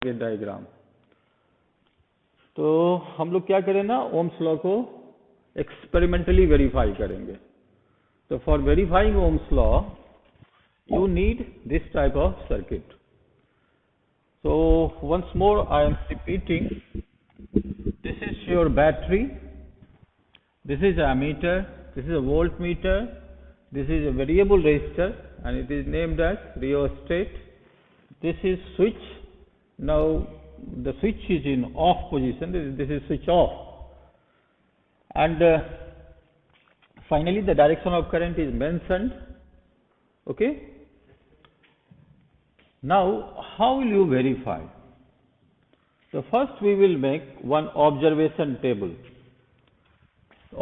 ये डायग्राम। तो हम लोग क्या करें ना, ओम्स लॉ को एक्सपेरिमेंटली वेरीफाई करेंगे। तो for verifying Ohm's law you need this type of circuit. So once more I am repeating, this is your battery, this is a ammeter, this is a voltmeter, this is a variable resistor and it is named as rheostat. This is switch. Now the switch is in off position, this is switch off, and finally the direction of current is mentioned. Okay. Now, how will you verify? So first we will make one observation table.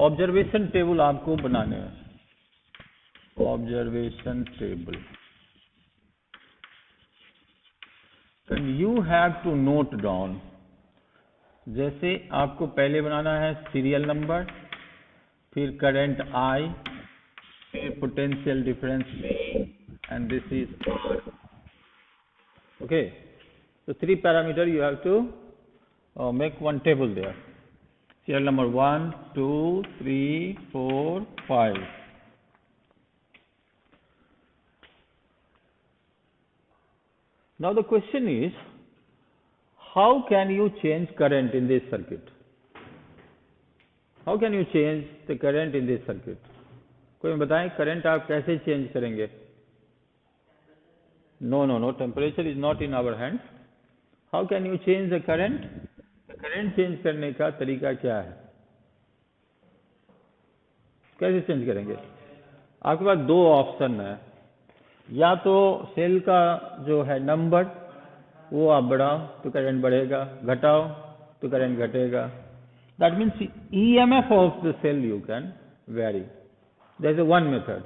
Observation table आपको बनाने हैं. Observation table. And you have to note down. जैसे आपको पहले बनाना है serial number, फिर current I, फिर potential difference V, and this is R. Okay, so 3 parameter you have to make one table there. Serial number 1, 2, 3, 4, 5. Now the question is, how can you change current in this circuit? How can you change the current in this circuit? कोई बताएं current आप कैसे change करेंगे? No, temperature is not in our hands. How can you change the current? The current change करने का तरीका क्या है? कैसे चेंज करेंगे? आपके पास दो ऑप्शन है, या तो सेल का जो है नंबर वो आप बढ़ाओ तो करंट बढ़ेगा, घटाओ तो करंट घटेगा. That means EMF of the cell you can vary. There is one method.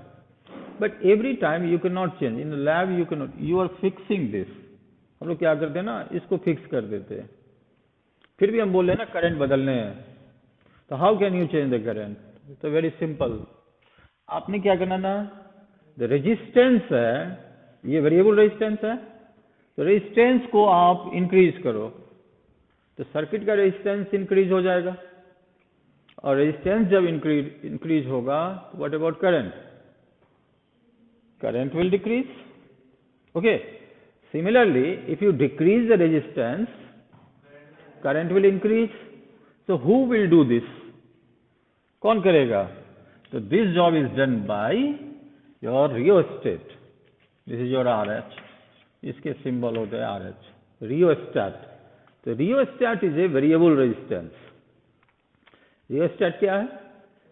But every time you cannot change. In the lab you cannot. You are fixing this. हम लोग क्या करते हैं ना, इसको फिक्स कर देते हैं, फिर भी हम बोल रहे हैं ना करंट बदलने हैं. तो how can you change the current? तो वेरी सिंपल. आपने क्या करना ना, द रेजिस्टेंस है, ये वेरिएबल रेजिस्टेंस है, तो रेजिस्टेंस को आप इंक्रीज करो तो सर्किट का रेजिस्टेंस इंक्रीज हो जाएगा, और रेजिस्टेंस जब इंक्रीज होगा तो what about current? Current will decrease. Okay. Similarly, if you decrease the resistance, current will increase. So who will do this? कौन करेगा? So this job is done by your rheostat. This is your RH. इसके symbol होते हैं RH. Rheostat. So rheostat is a variable resistance. Rheostat क्या है?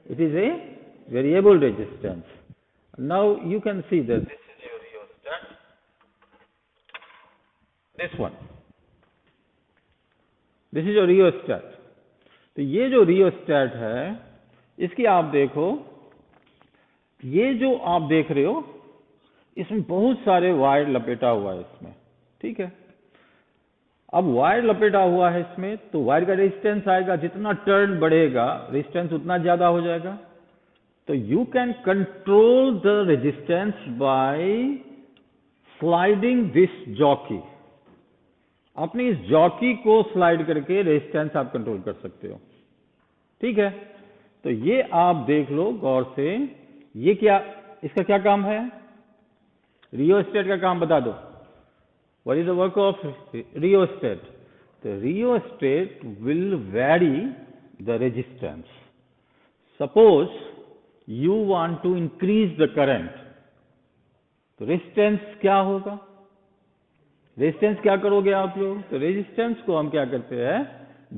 It is a variable resistance. Now you can see that this is your rheostat, this one, this is your rheostat. तो ये जो rheostat है, इसकी आप देखो, ये जो आप देख रहे हो इसमें बहुत सारे वायर लपेटा हुआ है इसमें, ठीक है. अब वायर लपेटा हुआ है इसमें, तो वायर का रेजिस्टेंस आएगा, जितना टर्न बढ़ेगा रेजिस्टेंस उतना ज्यादा हो जाएगा. तो you can control the resistance bye sliding this jockey. अपनी इस जॉकी को स्लाइड करके रेजिस्टेंस आप कंट्रोल कर सकते हो, ठीक है. तो ये आप देख लो गौर से, ये क्या, इसका क्या काम है? रियोस्टेट का काम बता दो. What is the work of rheostat? The rheostat will vary the resistance. Suppose you want to increase the current, तो रेजिस्टेंस क्या होगा? रेजिस्टेंस क्या करोगे आप लोग? तो रेजिस्टेंस को हम क्या करते हैं,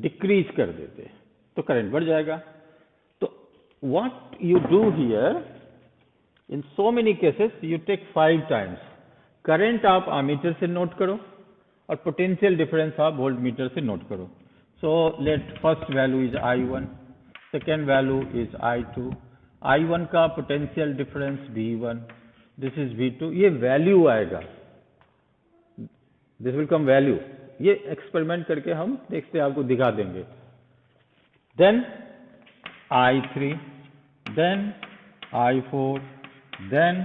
डिक्रीज कर देते हैं, तो करंट बढ़ जाएगा. तो what you do here, in so many cases you take 5 times. Current आप एमीटर से नोट करो और पोटेंशियल डिफरेंस आप वोल्ट मीटर से नोट करो. So let first value is I1, second value is I2, I1 का potential difference V1, this is V2. ये value आएगा, दिस विल कम वैल्यू. ये एक्सपेरिमेंट करके हम नेक्स्ट डे आपको दिखा देंगे. Then I3, then I4, then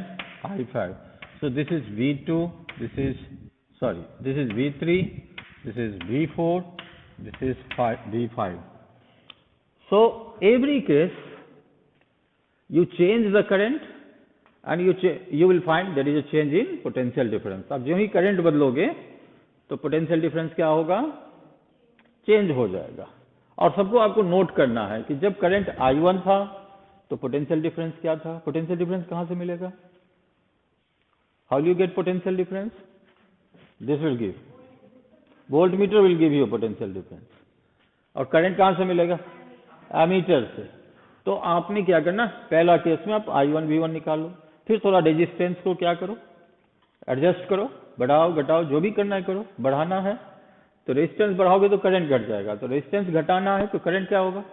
I5. So this is V2, this is V3, this is V4, this is V5. So every case you change the current and you will find there is a change in potential difference. अब जो ही current बदलोगे तो potential difference क्या होगा, change हो जाएगा। और सबको आपको नोट करना है कि जब करंट I1 था तो पोटेंशियल डिफरेंस क्या था। पोटेंशियल डिफरेंस कहां से मिलेगा, how you get potential difference, this will give, volt meter will give you potential difference. और करंट कहां से मिलेगा, एमीटर से। तो आपने क्या करना, पहला केस में आप I1 V1 निकालो, फिर थोड़ा रेजिस्टेंस को क्या करो, एडजस्ट करो, बढ़ाओ घटाओ, जो भी करना है करो। बढ़ाना है तो रेजिस्टेंस बढ़ाओगे तो करंट घट जाएगा, तो रेजिस्टेंस घटाना है तो करंट क्या होगा,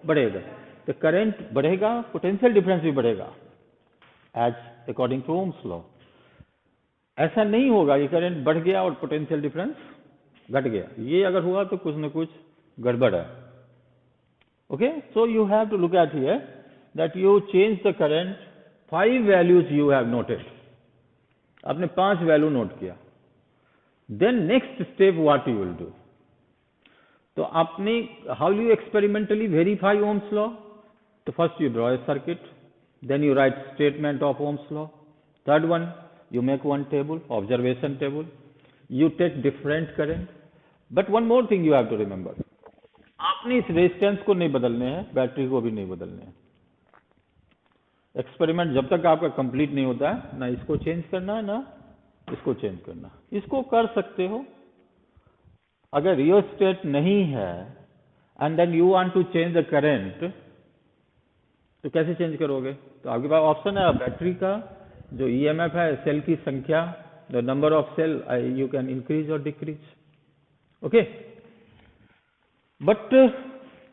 बढ़ेगा। तो करंट बढ़ेगा, पोटेंशियल डिफरेंस भी बढ़ेगा as according to Ohm's law. ऐसा नहीं होगा कि करंट बढ़ गया और पोटेंशियल डिफरेंस घट गया, ये अगर हुआ तो कुछ न कुछ गड़बड़ है। Okay, so you have to look at here that you change the current, 5 values you have noted, आपने 5 वैल्यू नोट किया। Then next step what you will do, तो आपने how you experimentally verify Ohm's law, तो first you draw a circuit, then you write statement of Ohm's law. Third one, you make one table, observation table, you take different current, but one more thing you have to remember, आपने इस resistance को नहीं बदलने हैं, battery को भी नहीं बदलने हैं। एक्सपेरिमेंट जब तक आपका कंप्लीट नहीं होता है, ना इसको चेंज करना है ना इसको चेंज करना। इसको कर सकते हो अगर रियोस्टेट नहीं है and then you want to change the current, तो कैसे चेंज करोगे, तो आपके पास ऑप्शन है, बैटरी का जो ईएमएफ है, सेल की संख्या, the number of cell you can increase और decrease. Okay, but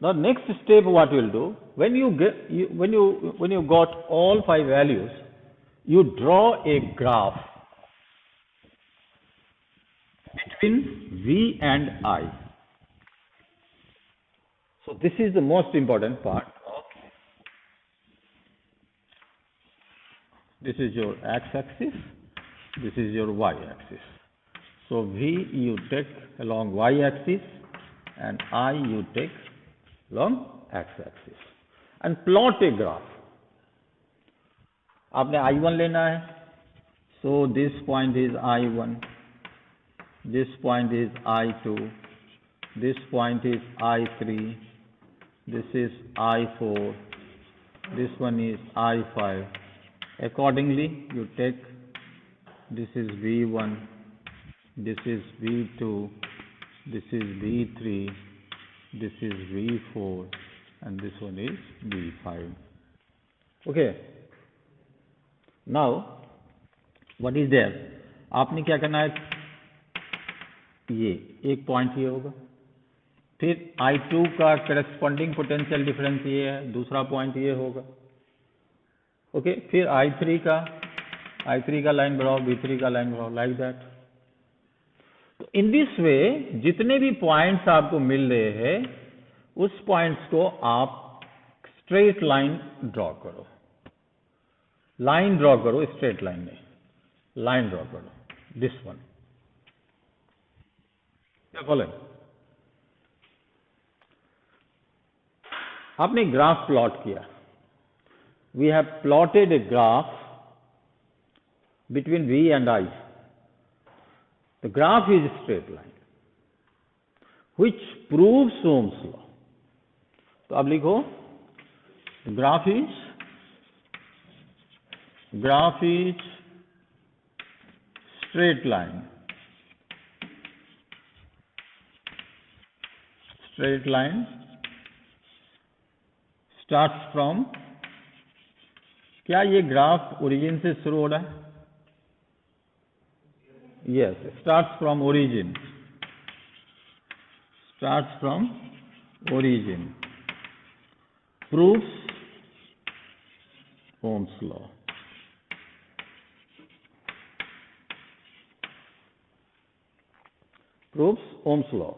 the next step what will do, when you got all 5 values, you draw a graph between V and I. So this is the most important part. This is your x-axis, this is your y-axis. So V you take along y-axis and I you take along x-axis and plot a graph. आपने I1 लेना है, so this point is I1, this point is I2, this point is I3, this is I4, this one is I5. Accordingly, you take, this is V1, this is V2, this is V3, this is V4, and this one is V5. Okay. Now, what is there? आपने क्या करना है, ये एक point ये होगा, फिर I2 का करस्पॉन्डिंग पोटेंशियल डिफरेंस ये है, दूसरा पॉइंट ये होगा। ओके, फिर I3 का लाइन बढ़ाओ, V3 का लाइन बढ़ाओ, लाइक दैट। तो इन दिस वे जितने भी पॉइंट्स आपको मिल रहे हैं, उस पॉइंट्स को आप स्ट्रेट लाइन ड्रॉ करो, लाइन ड्रॉ करो, स्ट्रेट लाइन नहीं, लाइन ड्रॉ करो, दिस वन। क्या बोले, आपने ग्राफ प्लॉट किया, we have plotted a graph between V and I. The graph is a straight line which proves Ohm's law. तो अब लिखो, graph is straight line. Straight line starts from, क्या ये graph origin से शुरू हो रहा है, yes, starts from origin, proves Ohm's law. Proves Ohm's law,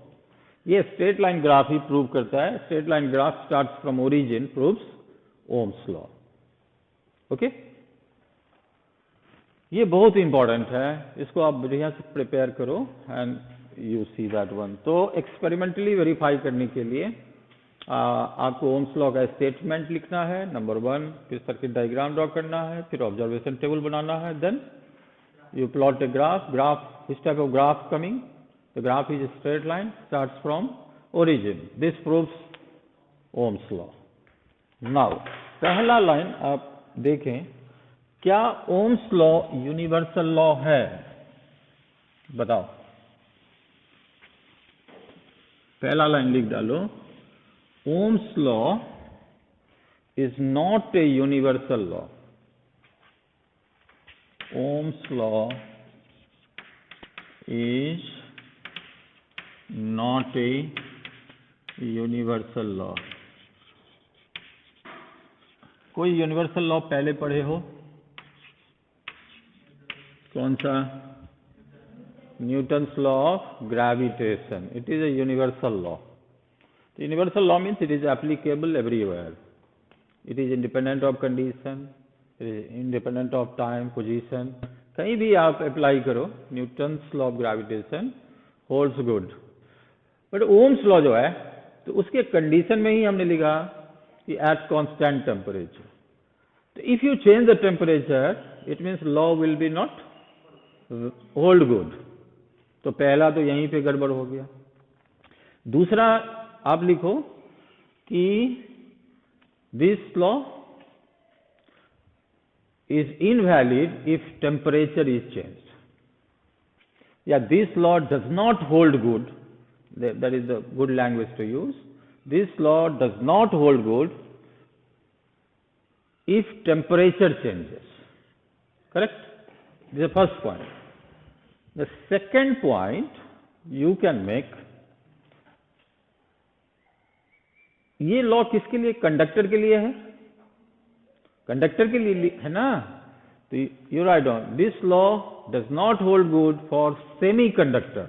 ये स्ट्रेट लाइन ग्राफ ही प्रूव करता है। Straight line graph starts from origin, proves Ohm's law. Okay, ये बहुत इंपॉर्टेंट है, इसको आप बढ़िया से प्रिपेयर करो and you see that one. तो एक्सपेरिमेंटली वेरीफाई करने के लिए आपको ओम्स लॉ का स्टेटमेंट लिखना है, नंबर 1, फिर सर्किट डायग्राम ड्रॉ करना है, फिर ऑब्जर्वेशन टेबल बनाना है, then you plot a graph, which type of graph coming? The graph is a straight line, starts from origin. This proves Ohm's law. Now, पहला line आप देखें, क्या Ohm's law universal law है? बताओ। पहला line लिख डालो, Ohm's law is not a universal law. Ohm's law is not a universal law. कोई यूनिवर्सल लॉ पहले पढ़े हो? कौन सा? Newton's law of gravitation. It is a universal law. The universal law means it is applicable everywhere. It is independent of condition. Independent of time, position, कहीं भी आप apply करो, Newton's law of gravitation holds good. But Ohm's law जो है, तो उसके condition में ही हमने लिखा कि एट कांस्टेंट टेम्परेचर. तो if you change the temperature, it means law will be not hold good. तो पहला तो यहीं पे गड़बड़ हो गया. दूसरा आप लिखो कि this law is invalid if temperature is changed. Yeah, this law does not hold good. That is the good language to use. This law does not hold good if temperature changes. Correct? This is the first point. The second point you can make, ये law किसके लिए? Conductor के लिए है. Conductor के लिए है ना. तो you write down, this law does not hold good for semi conductor.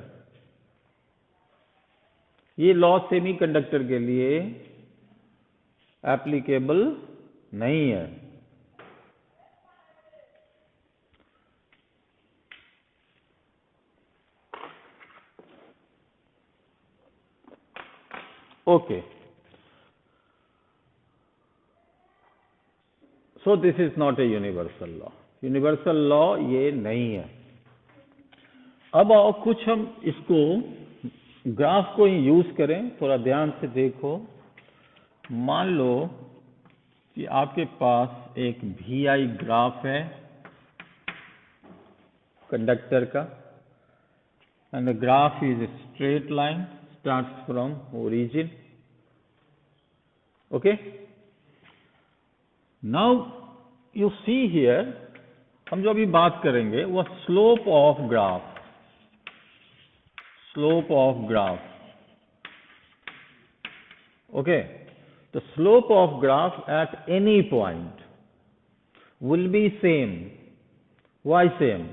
ये लॉ सेमी कंडक्टर के लिए एप्लीकेबल नहीं है. Okay, so this is not a universal law. Universal law ये नहीं है. अब आओ कुछ हम इसको ग्राफ को ही यूज करें. थोड़ा ध्यान से देखो. मान लो कि आपके पास एक VI ग्राफ है कंडक्टर का, and the graph is a straight line, starts from origin. Okay, now you see here, हम जो अभी बात करेंगे वो slope of graph. Slope of graph. Okay, the slope of graph at any point will be same. Why same?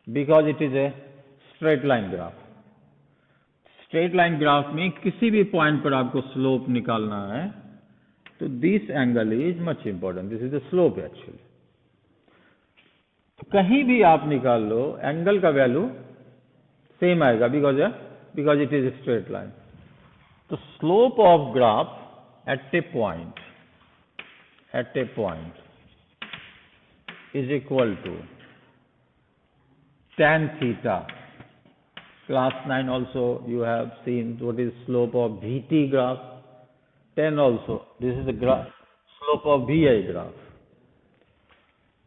Because it is a straight line graph. Straight line graph में किसी भी point पर आपको स्लोप निकालना है, तो this angle is much important. This is the slope actually. तो कहीं भी आप निकाल लो, एंगल का वैल्यू सेम आएगा, because it is a straight line. The slope of graph at a point is equal to tan theta. Class 9 also you have seen what is slope of VT graph. 10 also. This is the slope of VI graph.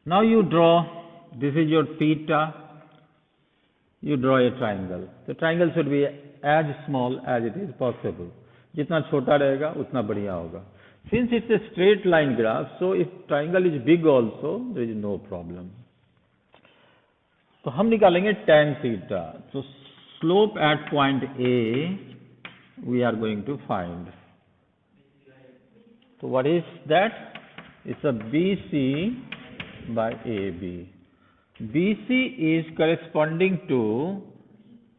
Now you draw, this is your theta. You draw a triangle. The triangle should be as small as it is possible. जितना छोटा रहेगा उतना बढ़िया होगा. Since it's a straight line graph, so if triangle is big also, there is no problem. तो हम निकालेंगे tan theta. So slope at point A we are going to find. So what is that? It's a BC by AB. BC is corresponding to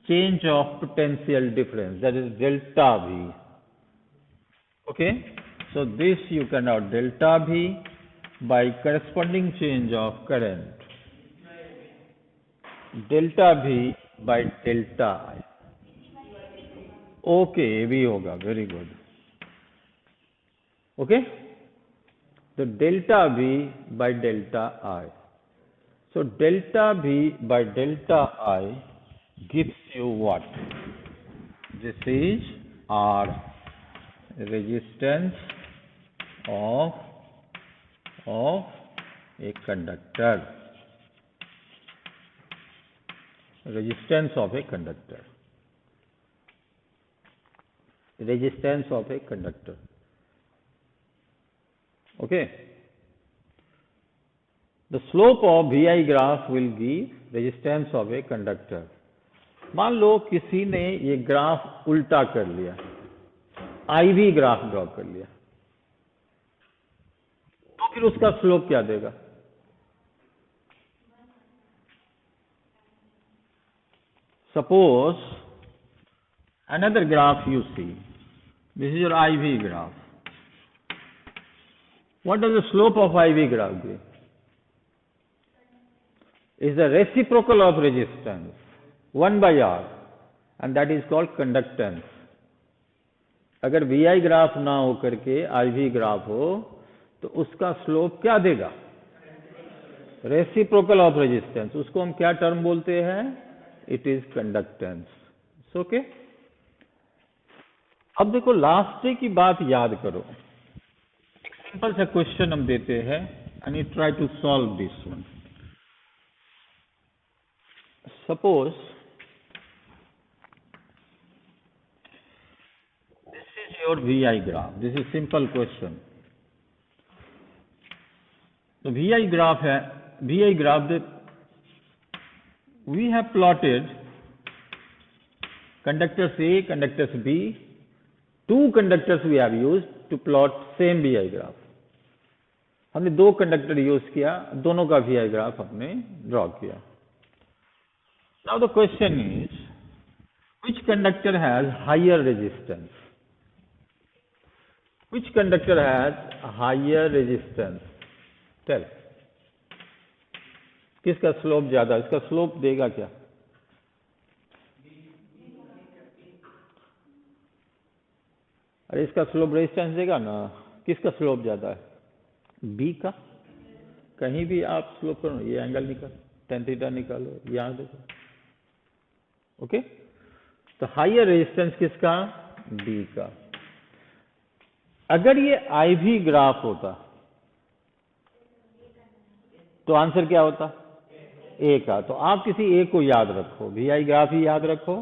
change of potential difference, that is delta V. Okay, so this you can note delta V by corresponding change of current. Delta V by delta I. Okay, ये भी होगा, very good. Okay, तो delta V by delta I. So delta V by delta I gives you what? This is R, resistance of a conductor. Resistance of a conductor. Resistance of a conductor. Okay. The slope of VI graph will give resistance of a conductor. मान लो किसी ने ये graph उल्टा कर लिया, IV graph draw कर लिया, तो फिर उसका स्लोप क्या देगा? Suppose another graph you see, this is your IV graph. What does the slope of IV graph give? Is the reciprocal of resistance 1 by R, and that is called conductance. अगर VI graph ना हो करके IV graph हो तो उसका slope क्या देगा? Reciprocal of resistance. उसको हम क्या टर्म बोलते हैं? It is conductance. ओके. अब देखो लास्ट डे की बात याद करो. एक सिंपल सा क्वेश्चन हम देते हैं and you try to solve this one. Suppose your VI graph. This is simple question. तो VI graph है, VI graph we have plotted conductors A, conductors B, two conductors we have used to plot same VI graph. हमने दो conductor use किया, दोनों का VI graph हमने draw किया. Now the question is, which conductor has higher resistance? Which conductor has higher resistance? Tell. किसका slope ज्यादा? इसका स्लोप देगा क्या? अरे इसका स्लोप रेजिस्टेंस देगा ना. किसका स्लोप ज्यादा है? बी का. कहीं भी आप स्लोप करो, ये एंगल निकाल, tan थीटा निकालो, यहां देखो. ओके. तो हाइयर रेजिस्टेंस किसका? बी का. अगर ये IV ग्राफ होता तो आंसर क्या होता? ए का. तो आप किसी एक को याद रखो, VI ग्राफ ही याद रखो,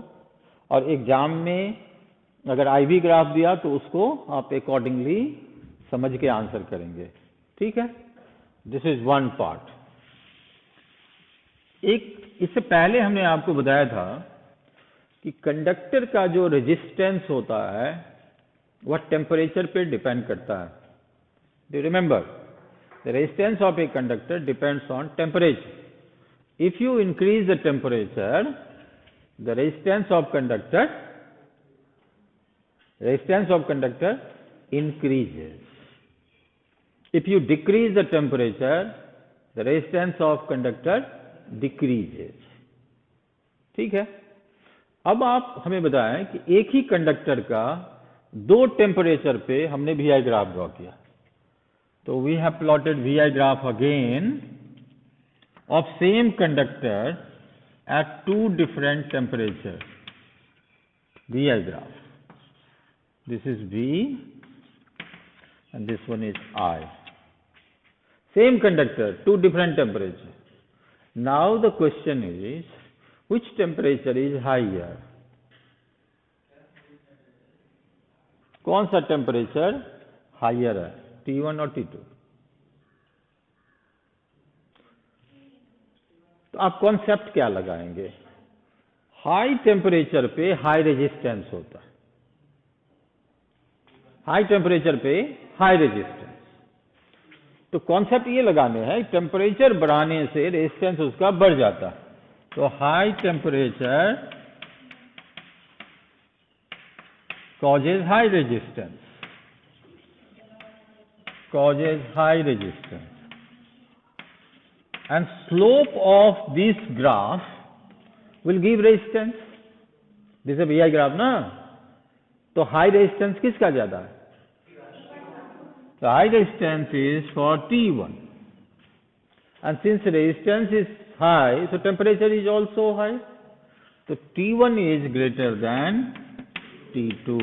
और एग्जाम में अगर IV ग्राफ दिया तो उसको आप अकॉर्डिंगली समझ के आंसर करेंगे. ठीक है. This is one part. एक इससे पहले हमने आपको बताया था कि कंडक्टर का जो रेजिस्टेंस होता है वह टेम्परेचर पे डिपेंड करता है. Do you remember? The resistance of a conductor depends on temperature. If you increase the temperature, the resistance of conductor increases. If you decrease the temperature, the resistance of conductor decreases. ठीक है. अब आप हमें बताएं कि एक ही conductor का दो टेम्परेचर पे हमने VI ग्राफ ड्रॉ किया. तो we have plotted VI graph again of same conductor at two different temperature. VI graph. This is V and this one is I. Same conductor, two different temperature. Now the question is, which temperature is higher? कौन सा temperature higher है? T1 और T2? तो आप concept क्या लगाएंगे? High temperature पे high resistance होता है. हाई टेम्परेचर पे हाई रेजिस्टेंस. तो कॉन्सेप्ट ये लगाने हैं, टेम्परेचर बढ़ाने से रेजिस्टेंस उसका बढ़ जाता है. तो high temperature causes high resistance, and slope of this graph will give resistance. This is a VI graph ना, तो हाई रेजिस्टेंस किसका ज्यादा है? So high resistance is for T1, and since resistance is high, so temperature is also high. So T1 is greater than T2.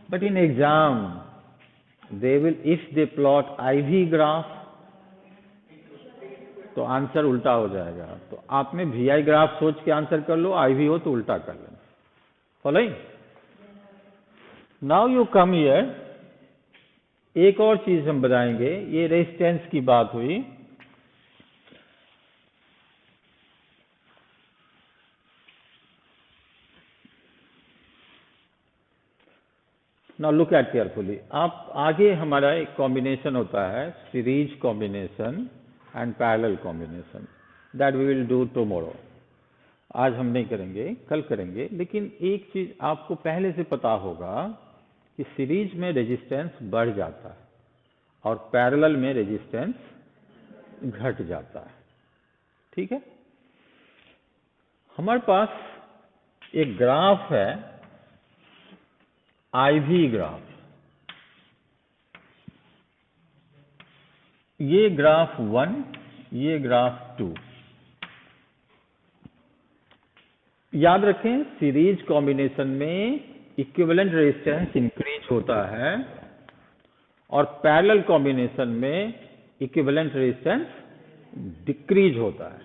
But in exam, they will, if they plot IV graph, तो answer उल्टा हो जाएगा. तो आपने VI graph सोच के answer कर लो, IV हो तो उल्टा कर लेना. Following? Now you come here. एक और चीज हम बताएंगे. ये रेजिस्टेंस की बात हुई. Now look at carefully. आप आगे हमारा एक कॉम्बिनेशन होता है, series combination and parallel combination. That we will do tomorrow. आज हम नहीं करेंगे, कल करेंगे. लेकिन एक चीज आपको पहले से पता होगा कि सीरीज में रेजिस्टेंस बढ़ जाता है और पैरेलल में रेजिस्टेंस घट जाता है. ठीक है. हमारे पास एक ग्राफ है, IV ग्राफ. ये ग्राफ 1, ये ग्राफ 2. याद रखें, सीरीज कॉम्बिनेशन में इक्विवेलेंट रेजिस्टेंस इंक्रीज होता है और पैरेलल कॉम्बिनेशन में इक्विवेलेंट रेजिस्टेंस डिक्रीज होता है.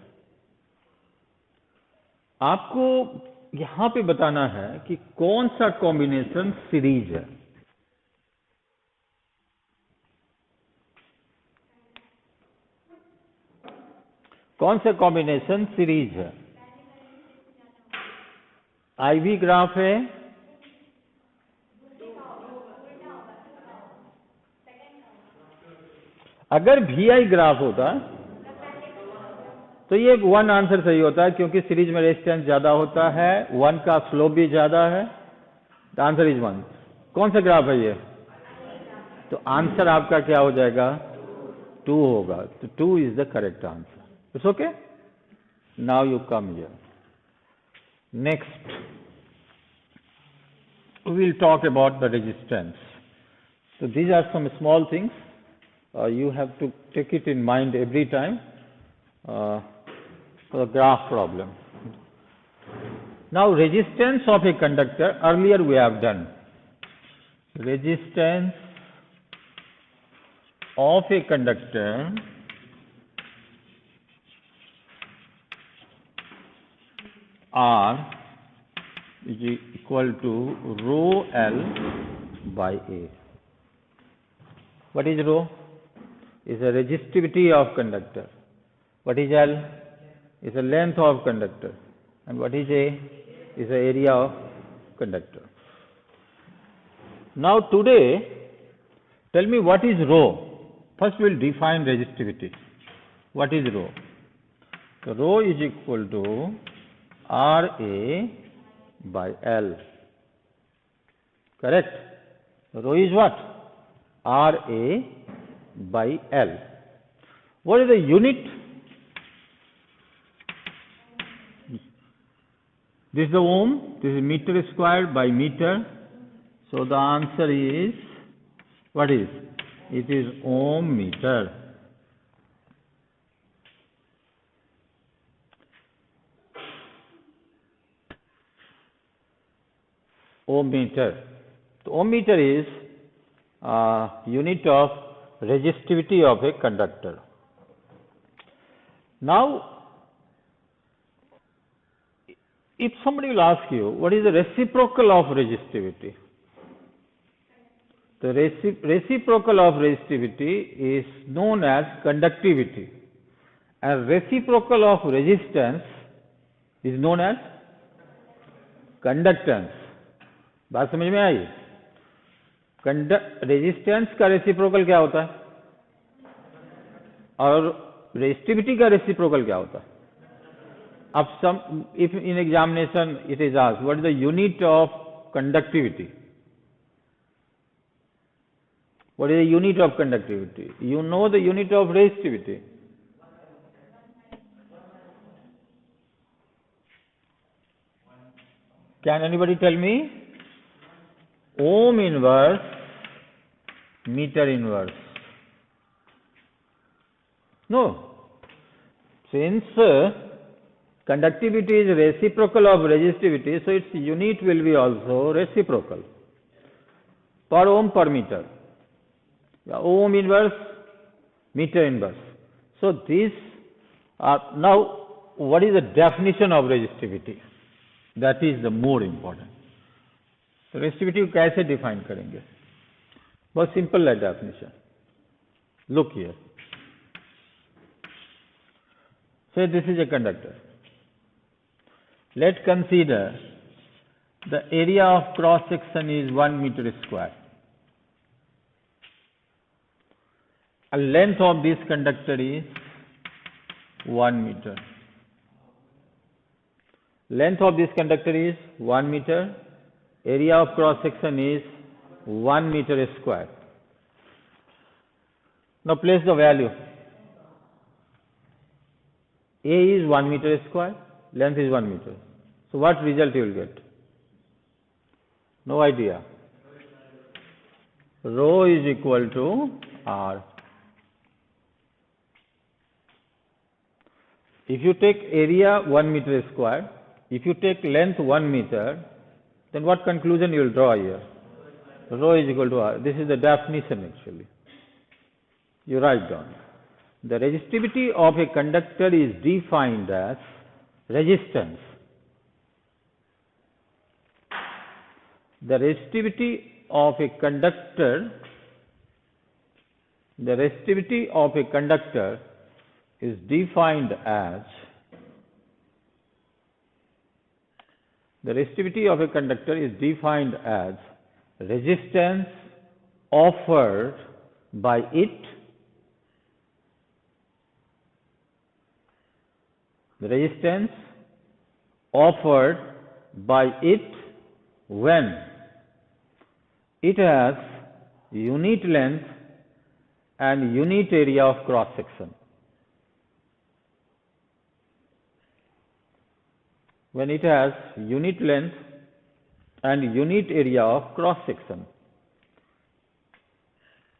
आपको यहां पे बताना है कि कौन सा कॉम्बिनेशन सीरीज है. कौन सा कॉम्बिनेशन सीरीज है? IV ग्राफ है, अगर VI ग्राफ होता तो ये 1 आंसर सही होता है, क्योंकि सीरीज में रेजिस्टेंस ज्यादा होता है, 1 का स्लोप भी ज्यादा है. The answer is 1. कौन सा ग्राफ है ये? तो आंसर आपका क्या हो जाएगा? 2 होगा. तो 2 is the correct answer. It's okay. Now you come here. Next we will talk about the resistance. So these are some small things. You have to take it in mind every time for the graph problem. Now resistance of a conductor, earlier we have done. Resistance of a conductor R is equal to rho L by A. What is rho? Is the resistivity of conductor. What is L? Is the length of conductor. And what is A? Is the area of conductor. Now today, tell me what is rho. First we will define resistivity. What is rho? So rho is equal to RA by L. Correct? Rho is what? RA by L. What is the unit? This is the ohm. This is meter squared by meter. So the answer is, what is? It is ohm meter. Ohm meter. So ohm meter is unit of resistivity of a conductor. Now, if somebody will ask you, what is the reciprocal of resistivity? The reciprocal of resistivity is known as conductivity, and reciprocal of resistance is known as conductance. बात समझ में आई? Resistance का reciprocal क्या होता है और resistivity का reciprocal क्या होता है? अब some, if in examination it is asked what is the unit of conductivity. What is the unit of conductivity? You know the unit of resistivity. Can anybody tell me? Ohm inverse, meter inverse. No. Since conductivity is reciprocal of resistivity, so its unit will be also reciprocal. Per ohm per meter. Ohm inverse, meter inverse. So these are, now what is the definition of resistivity? That is the more important. तो resistivity को कैसे define करेंगे? बहुत simple है definition. Look here. Say this is a conductor. Let's consider the area of cross section is 1 meter square. And length of this conductor is 1 meter. Length of this conductor is 1 meter. Area of cross section is 1 meter square. Now place the value. A is 1 meter square, length is 1 meter. So what result you will get? No idea. Rho is equal to R. If you take area 1 meter square, if you take length 1 meter, then what conclusion you will draw here? Rho is equal to R. This is the definition actually. You write down. The resistivity of a conductor is defined as resistance. The resistivity of a conductor is defined as resistance offered by it when it has unit length and unit area of cross section. When it has unit length and unit area of cross section.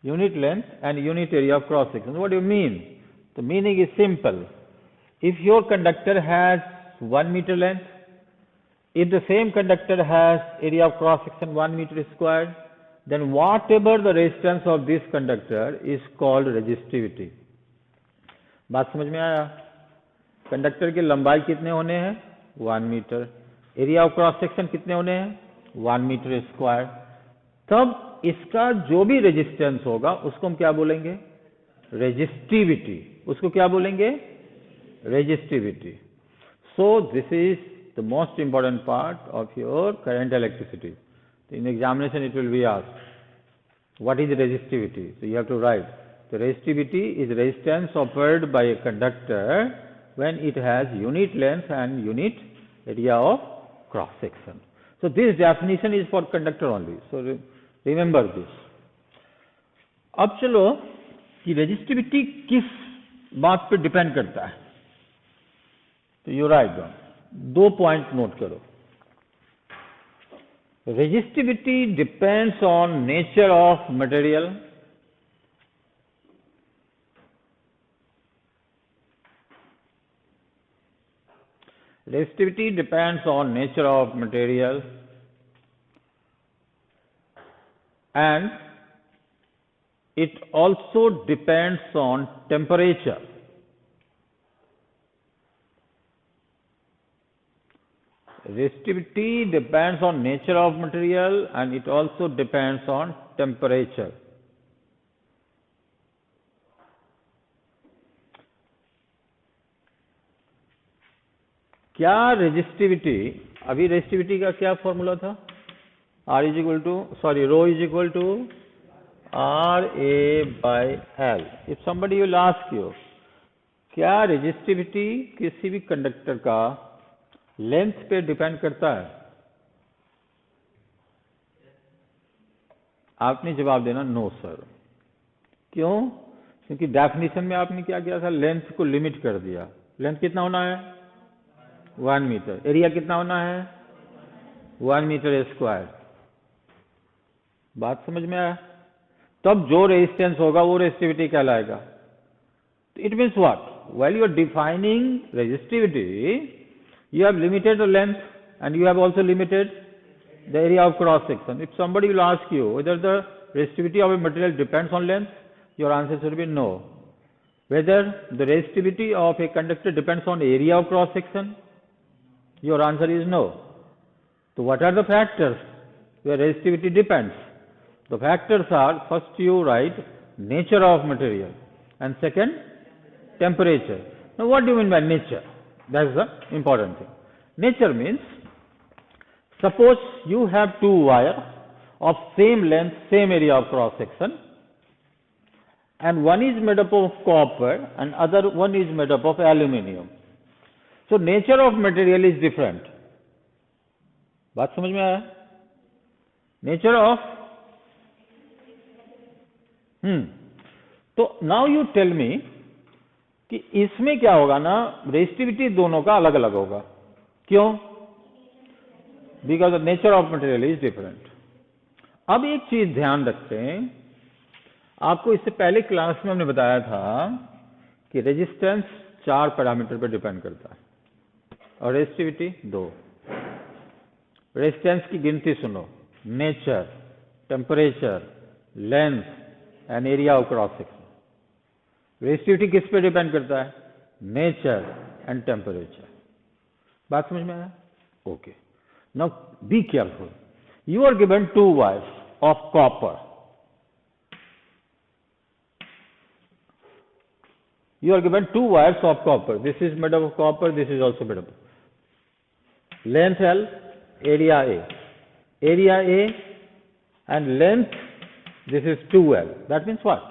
Unit length and unit area of cross section. What do you mean? The meaning is simple. If your conductor has 1 meter length, if the same conductor has area of cross section 1 meter square, then whatever the resistance of this conductor is called resistivity. बात समझ में आया? Conductor की लंबाई कितने होने हैं? 1 metre. Area of cross section कितने होने हैं? 1 मीटर स्क्वायर. तब इसका जो भी रेजिस्टेंस होगा उसको हम क्या बोलेंगे? रेजिस्टिविटी. उसको क्या बोलेंगे? Resistivity. So this is the most important part of your current electricity. In examination it will be asked, what is resistivity? So you have to write, the resistivity is resistance offered by a conductor when it has unit length and unit area of cross section. So this definition is for conductor only. So remember this. अब चलो कि resistivity किस बात पे depend करता है? तो you write down. 2 point note करो. Resistivity depends on nature of material. Resistivity depends on nature of material and it also depends on temperature. Resistivity depends on nature of material and it also depends on temperature. क्या resistivity, अभी resistivity का क्या formula था? R is equal to, sorry, rho is equal to RA by L. If somebody will ask you, क्या resistivity किसी भी conductor का length पे डिपेंड करता है? आपने जवाब देना नो सर. क्यों? क्योंकि डेफिनेशन में आपने क्या किया था? लेंथ को लिमिट कर दिया. लेंथ कितना होना है? 1 मीटर. एरिया कितना होना है? 1 मीटर स्क्वायर। बात समझ में आया? तब जो रेजिस्टेंस होगा वो रेजिस्टिविटी कहलाएगा। It means what? While you are defining resistivity, you have limited the length and you have also limited the area of cross section. If somebody will ask you whether the resistivity of a material depends on length, your answer should be no. Whether the resistivity of a conductor depends on area of cross section, your answer is no. So what are the factors where resistivity depends? The factors are, first you write nature of material, and second temperature. Now what do you mean by nature? That is the important thing. Nature means, suppose you have two wires of same length, same area of cross section, and one is made up of copper and other one is made up of aluminium. So nature of material is different. बात समझ में आया? Nature of तो now you tell me कि इसमें क्या होगा ना, रेजिस्टिविटी दोनों का अलग अलग होगा। क्यों? Because the nature of material is different. अब एक चीज ध्यान रखते हैं, आपको इससे पहले क्लास में हमने बताया था कि रेजिस्टेंस 4 पैरामीटर पर डिपेंड करता है और रेजिस्टिविटी 2। रेजिस्टेंस की गिनती सुनो, nature, temperature, length and area of cross section. Resistivity किस पे डिपेंड करता है? Nature and temperature. बात समझ में आया? Okay, now be careful. You are given 2 wires of copper. You are given 2 wires of copper. This is made up of copper, this is also made up. Length L, area A. Area A and length, this is 2L. That means what?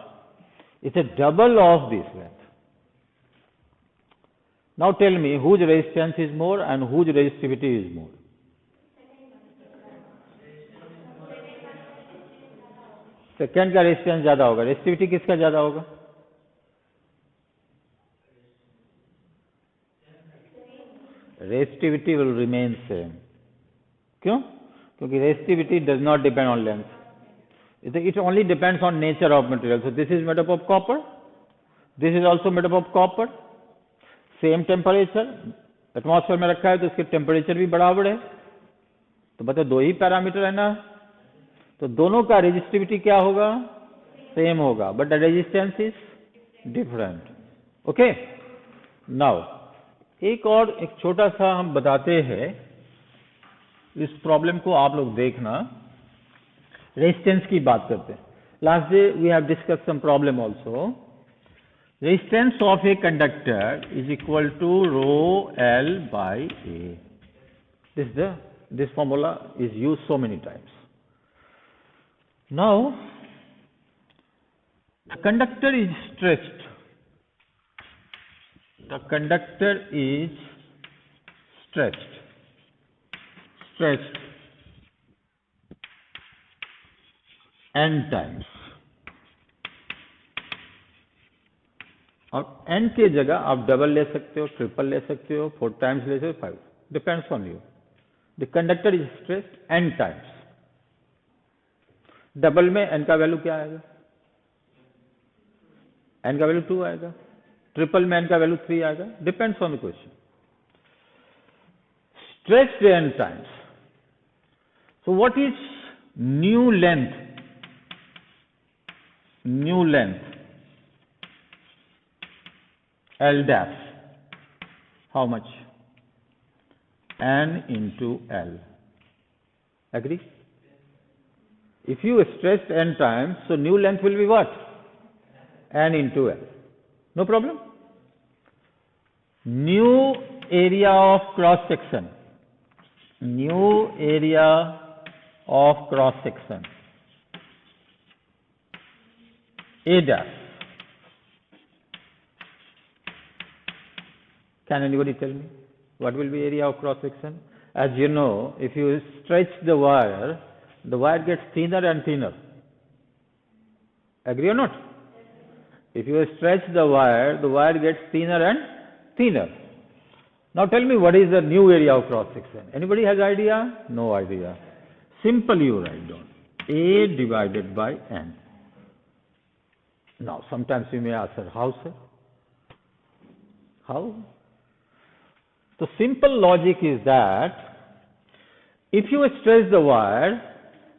It's a double of this length. Now tell me whose resistance is more and whose resistivity is more? Second का resistance ज्यादा होगा। Resistivity किसका ज्यादा होगा? Resistivity will remain same. क्यों? क्योंकि resistivity does not depend on length. It only depends on nature of material. So this is made up of copper. This is also made up of copper. Same temperature. Atmosphere में रखा है तो उसके temperature भी बराबर है। तो बताओ 2 ही पैरामीटर है ना, तो दोनों का रेजिस्टिविटी क्या होगा? सेम होगा, but the resistance is different. Okay, now एक छोटा सा हम बताते हैं, इस प्रॉब्लम को आप लोग देखना। रेजिस्टेंस की बात करते हैं। Last day we have discuss some problem also. Resistance of a conductor is equal to rho L by A. This formula is use so many times. Now the conductor is stretched. The conductor is stretched n times, और n के जगह आप double ले सकते हो, triple ले सकते हो, 4 टाइम्स ले सकते हो, 5, depends on you. The conductor is stretched n times. Double में n का वैल्यू क्या आएगा? n का वैल्यू 2 आएगा। ट्रिपल में n का वैल्यू 3 आएगा, depends on the question. Stretched n times. So what is new length? New length L dash, how much? N into L. Agree? If you stretch n times, so new length will be what? N into L. No problem? New area of cross section. New area of cross section. A dash. Can anybody tell me what will be area of cross section? As you know, if you stretch the wire gets thinner and thinner. Agree or not? If you stretch the wire gets thinner and thinner. Now tell me what is the new area of cross section? Anybody has idea? No idea. Simple you write down. A divided by N. Now sometimes you may ask, sir, how, sir? How? The simple logic is that if you stretch the wire,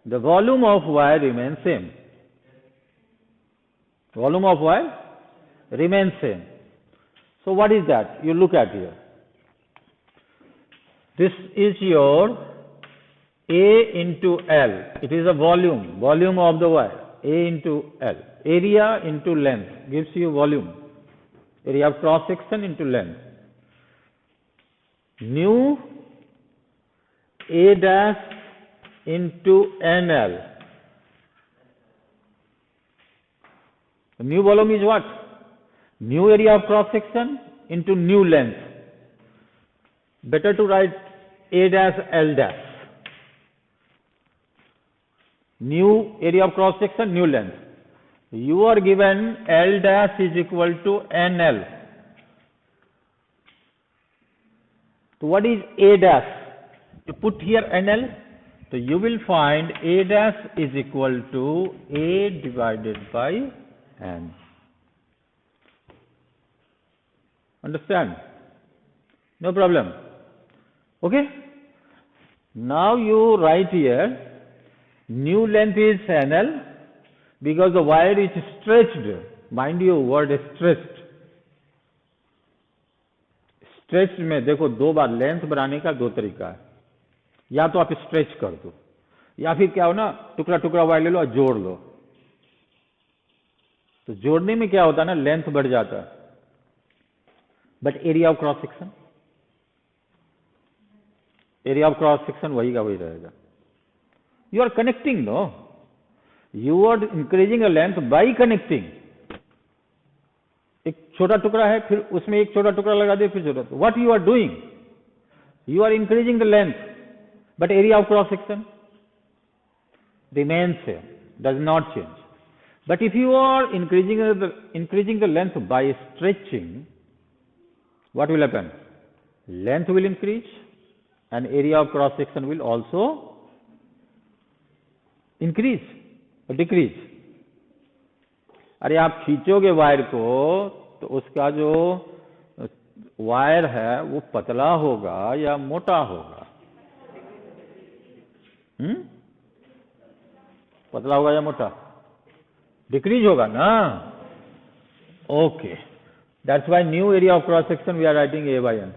the volume of wire remains same. Volume of wire remains same. So what is that? You look at here. This is your A into L. It is a volume of the wire. A into L. Area into length gives you volume. Area of cross section into length. Nu A dash into NL. The new volume is what? New area of cross section into new length. Better to write A dash L dash. New area of cross section, new length. You are given L dash is equal to NL. So what is A dash? You put here NL. So you will find A dash is equal to A divided by N. Understand? No problem. Okay? Now you write here, new length is NL because the wire is stretched. Mind you, word is stretched. Stretch में देखो दो बार length बनाने का दो तरीका है, या तो आप स्ट्रेच कर दो या फिर क्या हो ना टुकड़ा टुकड़ा वायर ले लो और जोड़ लो। तो जोड़ने में क्या होता है ना लेंथ बढ़ जाता है, but area of cross section वही का वही रहेगा। You are connecting, no, you are increasing a length by connecting. एक छोटा टुकड़ा है फिर उसमें एक छोटा टुकड़ा लगा दिया फिर छोटा, what you are doing, you are increasing the length but area of cross section remains same, does not change. But if you are increasing the length by stretching, what will happen? Length will increase and area of cross section will also increase or decrease. अरे आप खींचोगे wire को तो उसका जो wire है वो पतला होगा या मोटा होगा? पतला होगा या मोटा? डिक्रीज होगा ना। Okay, that's why new area of cross section we are writing A by N.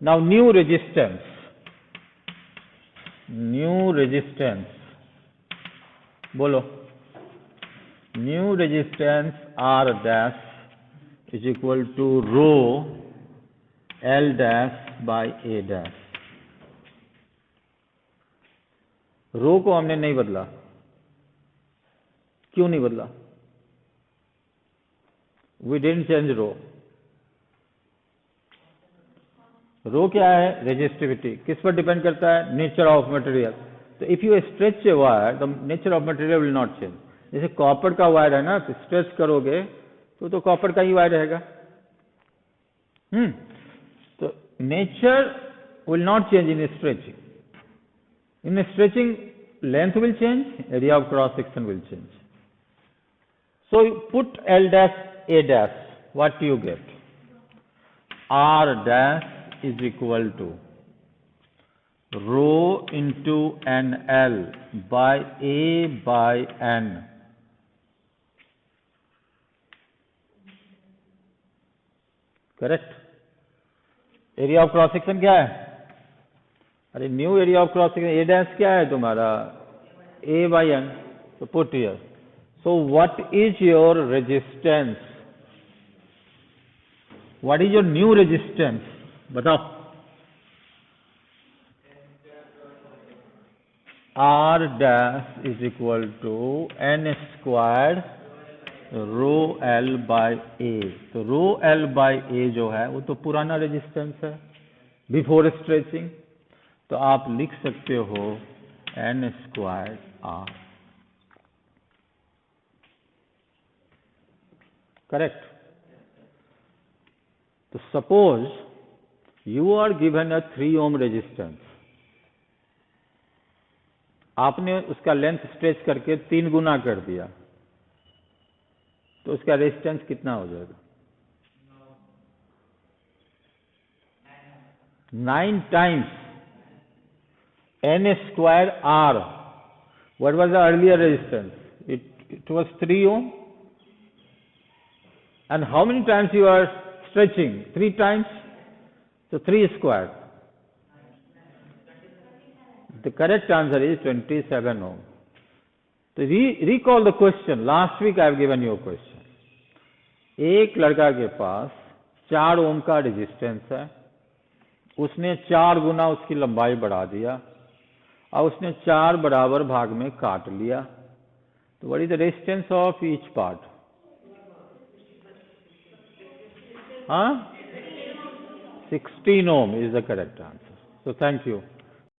Now new resistance बोलो। New resistance R dash is equal to rho L dash by A dash. Rho को हमने नहीं बदला, क्यों नहीं बदला? We didn't change rho. Rho क्या है? रेजिस्टिविटी। किस पर डिपेंड करता है? Nature of material. तो if you stretch a wire the nature of material will not change. जैसे कॉपर का वायर है ना, तो स्ट्रेच करोगे तो कॉपर का ही वायर रहेगा। तो nature will not change in stretching. In stretching length will change, area of cross section will change. So you put L dash A dash, what do you get? R dash is equal to rho into NL by A by N. Correct? Area of cross section क्या है? अरे new area of cross section A dash क्या है तुम्हारा? A by N. So put here. So what is your resistance? What is your new resistance? बताओ। R dash is equal to N squared row L by A। तो रो L by A जो है वो तो पुराना रेजिस्टेंस है before stretching, तो आप लिख सकते हो N स्क्वायर्ड R। करेक्ट? तो suppose you are given a 3 ohm resistance, आपने उसका लेंथ स्ट्रेच करके 3 गुना कर दिया, तो उसका रेजिस्टेंस कितना हो जाएगा? 9 times N square R. What was the earlier resistance? It was 3 ohm. And how many times you are stretching? 3 times. So 3 square. The correct answer is 27 ohm. So recall the question. Last week I have given you a question. एक लड़का के पास 4 ओम का resistance है, उसने 4 गुना उसकी लंबाई बढ़ा दिया और उसने 4 बराबर भाग में काट लिया, तो what is the resistance of each part? हाँ, 16 ohm is the correct answer. So thank you.